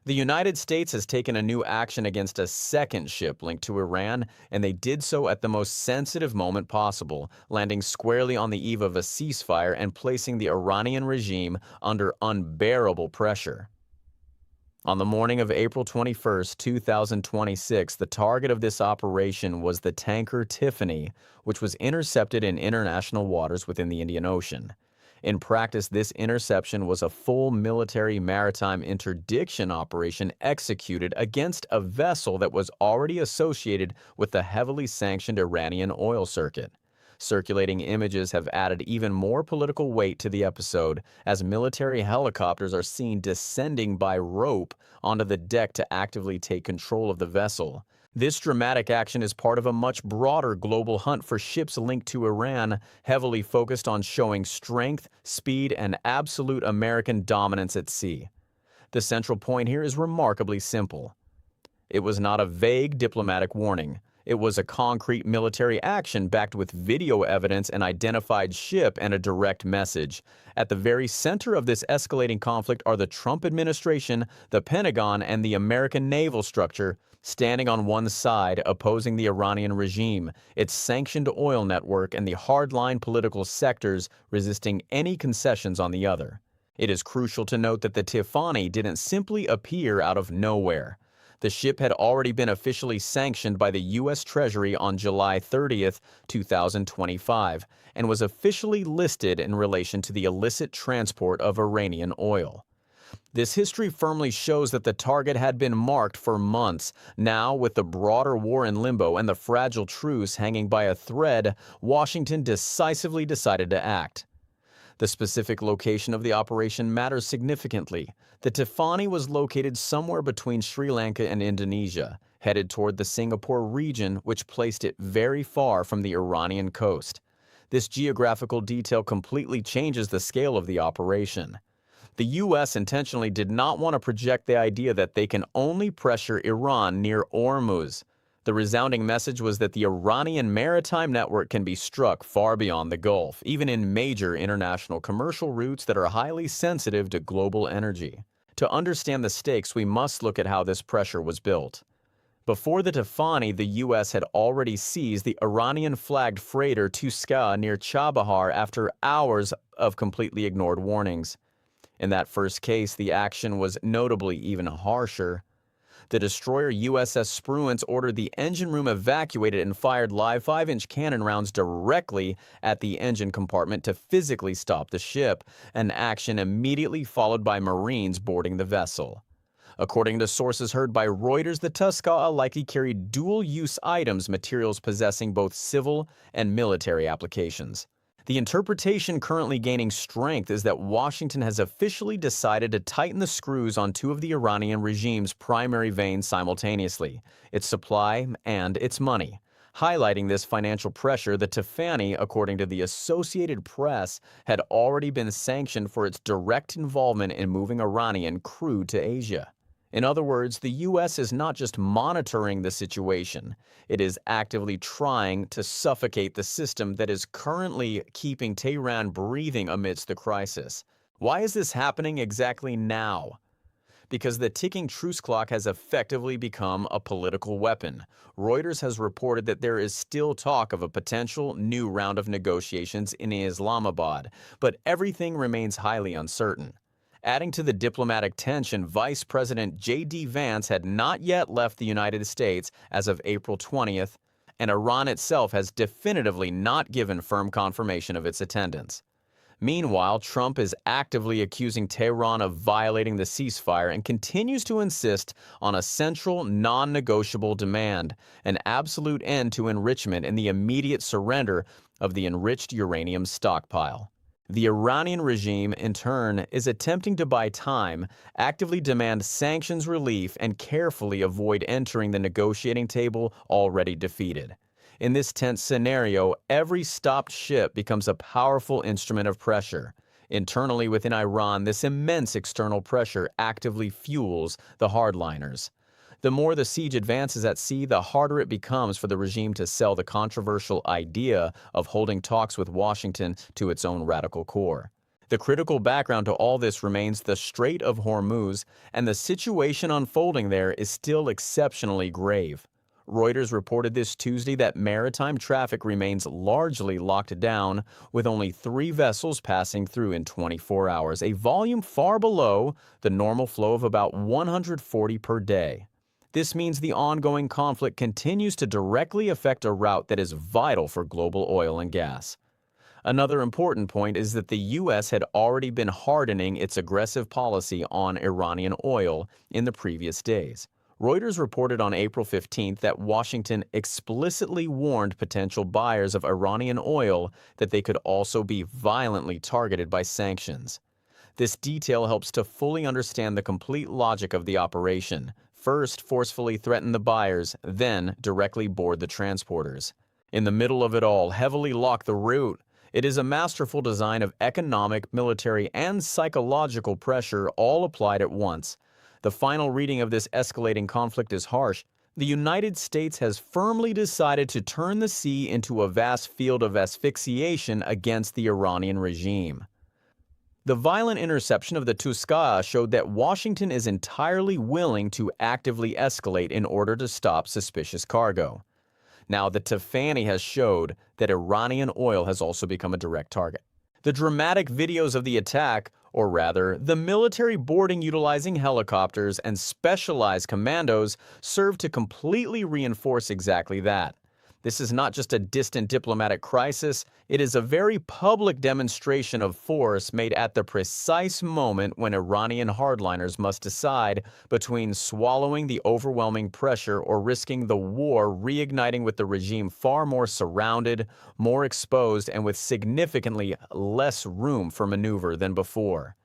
The United States has taken a new action against a second ship linked to Iran, and they did so at the most sensitive moment possible, landing squarely on the eve of a ceasefire and placing the Iranian regime under unbearable pressure. On the morning of April 21, 2026, the target of this operation was the tanker Tiffany, which was intercepted in international waters within the Indian Ocean. In practice, this interception was a full military maritime interdiction operation executed against a vessel that was already associated with the heavily sanctioned Iranian oil circuit. Circulating images have added even more political weight to the episode, as military helicopters are seen descending by rope onto the deck to actively take control of the vessel. This dramatic action is part of a much broader global hunt for ships linked to Iran, heavily focused on showing strength, speed, and absolute American dominance at sea. The central point here is remarkably simple. It was not a vague diplomatic warning. It was a concrete military action backed with video evidence, an identified ship, and a direct message. At the very center of this escalating conflict are the Trump administration, the Pentagon, and the American naval structure, standing on one side opposing the Iranian regime, its sanctioned oil network, and the hardline political sectors resisting any concessions on the other. It is crucial to note that the Tiffany didn't simply appear out of nowhere. The ship had already been officially sanctioned by the U.S. Treasury on July 30, 2025, and was officially listed in relation to the illicit transport of Iranian oil. This history firmly shows that the target had been marked for months. Now, with the broader war in limbo and the fragile truce hanging by a thread, Washington decisively decided to act. The specific location of the operation matters significantly. The Tiffany was located somewhere between Sri Lanka and Indonesia, headed toward the Singapore region, which placed it very far from the Iranian coast. This geographical detail completely changes the scale of the operation. The U.S. intentionally did not want to project the idea that they can only pressure Iran near Hormuz. The resounding message was that the Iranian maritime network can be struck far beyond the Gulf, even in major international commercial routes that are highly sensitive to global energy. To understand the stakes, we must look at how this pressure was built. Before the Tiffany, the U.S. had already seized the Iranian-flagged freighter Tuska near Chabahar after hours of completely ignored warnings. In that first case, the action was notably even harsher. The destroyer USS Spruance ordered the engine room evacuated and fired live 5-inch cannon rounds directly at the engine compartment to physically stop the ship, an action immediately followed by Marines boarding the vessel. According to sources heard by Reuters, the Tuska likely carried dual-use items, materials possessing both civil and military applications. The interpretation currently gaining strength is that Washington has officially decided to tighten the screws on two of the Iranian regime's primary veins simultaneously, its supply and its money. Highlighting this financial pressure, the Tiffany, according to the Associated Press, had already been sanctioned for its direct involvement in moving Iranian crude to Asia. In other words, the U.S. is not just monitoring the situation, it is actively trying to suffocate the system that is currently keeping Tehran breathing amidst the crisis. Why is this happening exactly now? Because the ticking truce clock has effectively become a political weapon. Reuters has reported that there is still talk of a potential new round of negotiations in Islamabad, but everything remains highly uncertain. Adding to the diplomatic tension, Vice President J.D. Vance had not yet left the United States as of April 20th, and Iran itself has definitively not given firm confirmation of its attendance. Meanwhile, Trump is actively accusing Tehran of violating the ceasefire and continues to insist on a central, non-negotiable demand, an absolute end to enrichment and the immediate surrender of the enriched uranium stockpile. The Iranian regime, in turn, is attempting to buy time, actively demand sanctions relief, and carefully avoid entering the negotiating table already defeated. In this tense scenario, every stopped ship becomes a powerful instrument of pressure. Internally within Iran, this immense external pressure actively fuels the hardliners. The more the siege advances at sea, the harder it becomes for the regime to sell the controversial idea of holding talks with Washington to its own radical core. The critical background to all this remains the Strait of Hormuz, and the situation unfolding there is still exceptionally grave. Reuters reported this Tuesday that maritime traffic remains largely locked down, with only 3 vessels passing through in 24 hours, a volume far below the normal flow of about 140 per day. This means the ongoing conflict continues to directly affect a route that is vital for global oil and gas. Another important point is that the U.S. had already been hardening its aggressive policy on Iranian oil in the previous days. Reuters reported on April 15th that Washington explicitly warned potential buyers of Iranian oil that they could also be violently targeted by sanctions. This detail helps to fully understand the complete logic of the operation. First, forcefully threaten the buyers, then directly board the transporters. In the middle of it all, heavily lock the route. It is a masterful design of economic, military, and psychological pressure all applied at once. The final reading of this escalating conflict is harsh. The United States has firmly decided to turn the sea into a vast field of asphyxiation against the Iranian regime. The violent interception of the Tuskha showed that Washington is entirely willing to actively escalate in order to stop suspicious cargo. Now, the Tafani has showed that Iranian oil has also become a direct target. The dramatic videos of the attack, or rather, the military boarding utilizing helicopters and specialized commandos, serve to completely reinforce exactly that. This is not just a distant diplomatic crisis, it is a very public demonstration of force made at the precise moment when Iranian hardliners must decide between swallowing the overwhelming pressure or risking the war reigniting with the regime far more surrounded, more exposed, and with significantly less room for maneuver than before.